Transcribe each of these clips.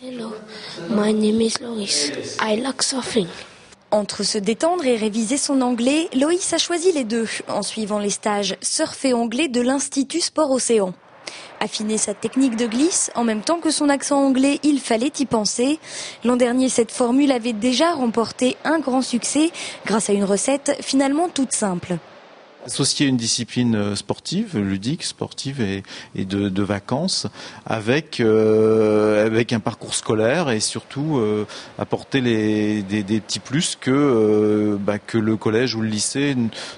Hello, my name is Lois. I like surfing. Entre se détendre et réviser son anglais, Loïs a choisi les deux en suivant les stages surf et anglais de l'Institut Sport Océan. Affiner sa technique de glisse, en même temps que son accent anglais, il fallait y penser. L'an dernier, cette formule avait déjà remporté un grand succès grâce à une recette finalement toute simple. Associer une discipline sportive, ludique, sportive et de vacances avec un parcours scolaire et surtout apporter des petits plus que le collège ou le lycée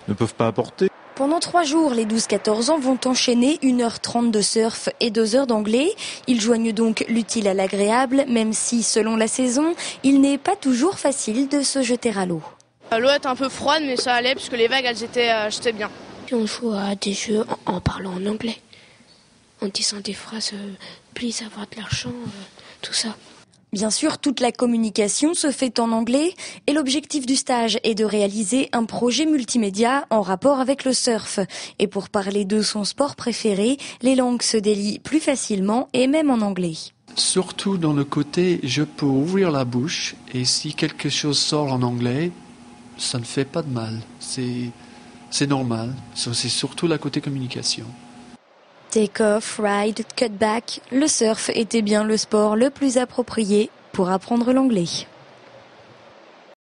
ne peuvent pas apporter. Pendant 3 jours, les 12-14 ans vont enchaîner 1h30 de surf et 2 heures d'anglais. Ils joignent donc l'utile à l'agréable, même si, selon la saison, il n'est pas toujours facile de se jeter à l'eau. L'eau était un peu froide, mais ça allait puisque les vagues, j'étais bien. On joue à des jeux en parlant en anglais, en disant des phrases « please avoir de l'argent », tout ça. Bien sûr, toute la communication se fait en anglais et l'objectif du stage est de réaliser un projet multimédia en rapport avec le surf. Et pour parler de son sport préféré, les langues se délient plus facilement et même en anglais. Surtout dans le côté, je peux ouvrir la bouche et si quelque chose sort en anglais, ça ne fait pas de mal. C'est normal. C'est surtout la côté communication. Take-off, ride, cut back, le surf était bien le sport le plus approprié pour apprendre l'anglais.